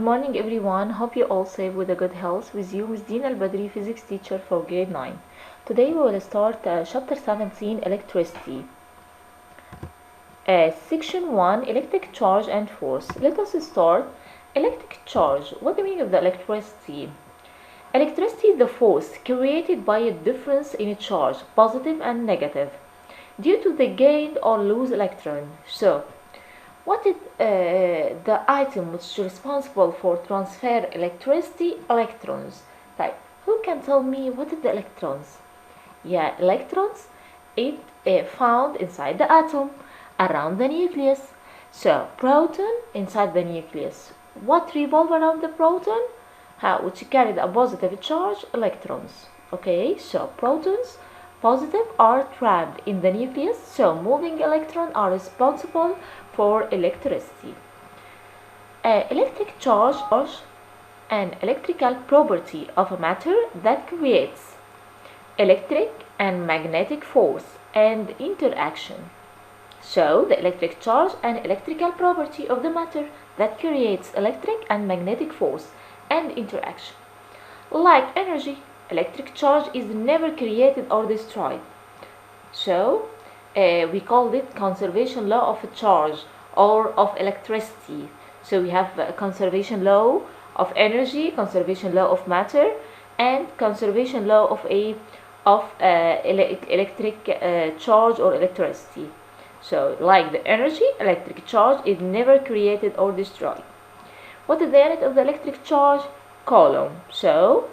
morning everyone, hope you all safe with a good health. With you, Ms. Dina Al-Badri, physics teacher for grade 9. Today we will start chapter 17, electricity. Section 1, electric charge and force. Let us start. Electric charge. What the meaning of the electricity? Electricity is the force created by a difference in a charge, positive and negative, due to the gain or lose electron. So, what is the item which is responsible for transfer electricity? Electrons. Right. Who can tell me what is the electrons? Yeah, electrons it found inside the atom around the nucleus. So proton inside the nucleus. What revolve around the proton? Which carried a positive charge, electrons. Okay, so protons positive are trapped in the nucleus, so moving electrons are responsible for electricity. Electric charge is an electrical property of a matter that creates electric and magnetic force and interaction. So the electric charge and electrical property of the matter that creates electric and magnetic force and interaction. Like energy, electric charge is never created or destroyed. So we call it conservation law of a charge or of electricity. So we have conservation law of energy, conservation law of matter, and conservation law of electric charge or electricity. So like the energy, electric charge is never created or destroyed. What is the unit of the electric charge? Coulomb. So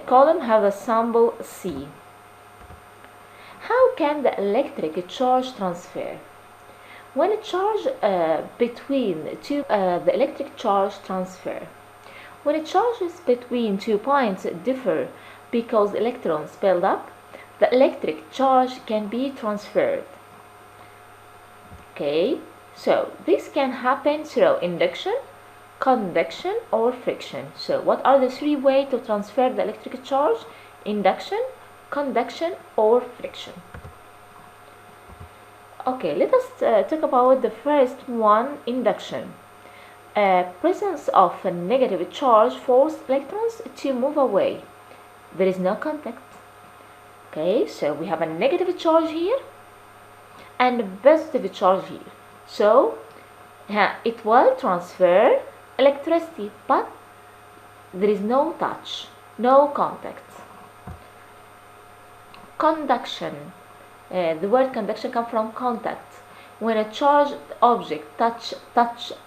Coulomb have a symbol C. How can the electric charge transfer? When a charge between two, the electric charge transfer. When a charges between 2 points differ because electrons build up, the electric charge can be transferred. Okay, so this can happen through induction, conduction, or friction. So what are the 3 ways to transfer the electric charge? Induction, conduction, or friction. Okay, let us talk about the first one, induction. Presence of a negative charge forces electrons to move away. There is no contact. Okay, so we have a negative charge here and a positive charge here. So it will transfer electricity, but there is no touch, no contact. Conduction. The word conduction comes from contact. When a charged object touch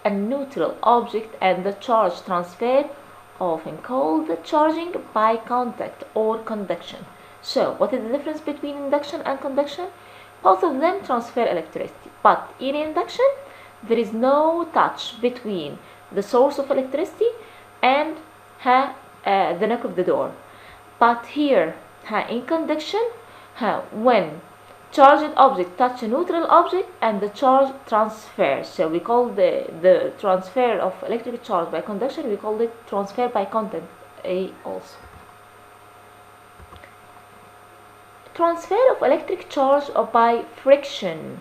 a neutral object and the charge transfer, often called charging by contact or conduction. So what is the difference between induction and conduction? Both of them transfer electricity, but in induction there is no touch between the source of electricity and the knock of the door. But here in conduction, when charged object touch a neutral object and the charge transfers. So we call the transfer of electric charge by conduction, we call it transfer by contact also. Transfer of electric charge by friction.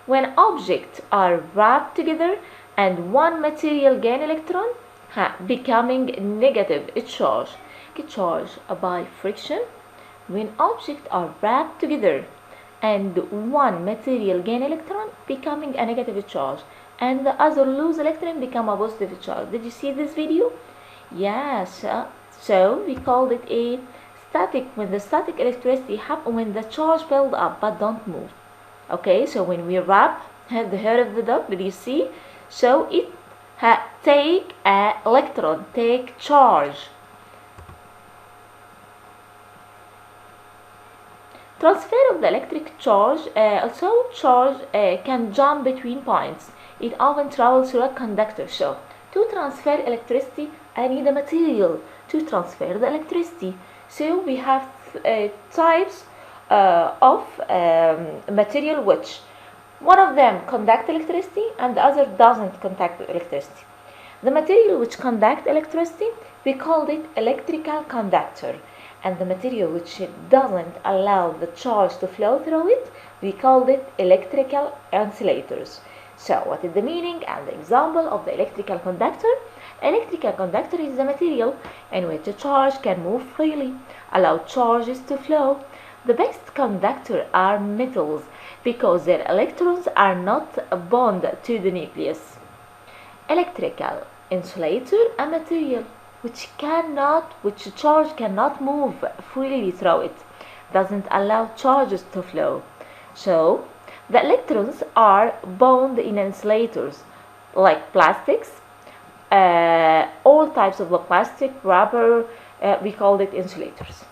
When objects are wrapped together and one material gain electron, becoming negative charge. Charge by friction. When objects are wrapped together and one material gain electron, becoming a negative charge, and the other lose electron, become a positive charge. Did you see this video? Yes. So we called it a static. When the static electricity happens when the charge build up but don't move. Okay, so when we wrap the head of the dog, did you see? So it take an electron, take charge. Transfer of the electric charge, also charge can jump between points. It often travels through a conductor. So to transfer electricity, I need a material to transfer the electricity. So we have types of material which one of them conduct electricity and the other doesn't conduct electricity. The material which conduct electricity, we call it electrical conductor. And the material which doesn't allow the charge to flow through it, we call it electrical insulators. So what is the meaning and the example of the electrical conductor? Electrical conductor is the material in which a charge can move freely, allow charges to flow. The best conductors are metals because their electrons are not bound to the nucleus. Electrical insulator, a material which charge cannot move freely through it, doesn't allow charges to flow. So the electrons are bound in insulators like plastics, all types of the plastic, rubber, we call it insulators.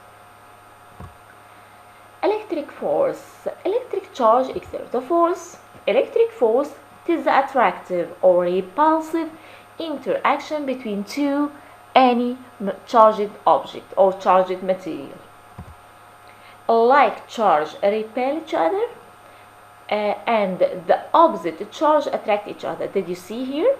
Electric force. Electric charge exerts a force. Electric force is the attractive or repulsive interaction between any charged object or charged material. Like charge repel each other, and the opposite charge attract each other. Did you see here?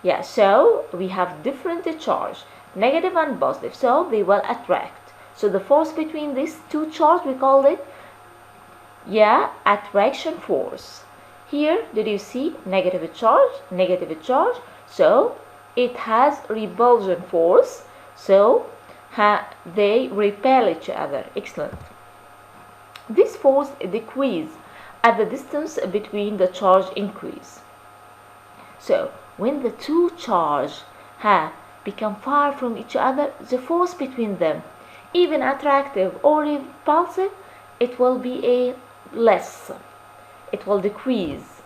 Yeah, so we have different charge, negative and positive, so they will attract. So the force between these two charges, we call it, attraction force. Here, did you see negative charge, so it has repulsion force, so they repel each other. Excellent. This force decreases as the distance between the charge increase. So when the two charges become far from each other, the force between them, even attractive or repulsive, it will be less. It will decrease.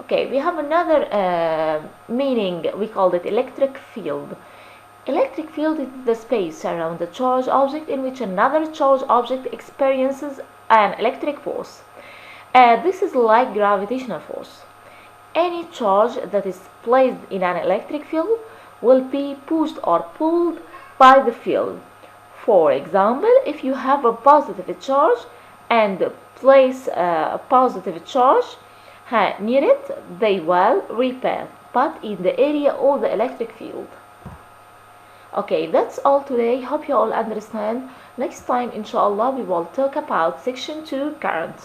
Okay, we have another meaning. We call it electric field. Electric field is the space around the charged object in which another charged object experiences an electric force. This is like gravitational force. Any charge that is placed in an electric field will be pushed or pulled by the field. For example, if you have a positive charge and place a positive charge near it, they will repel, but in the area of the electric field. Okay, that's all today. Hope you all understand. Next time, inshallah, we will talk about section 2, current.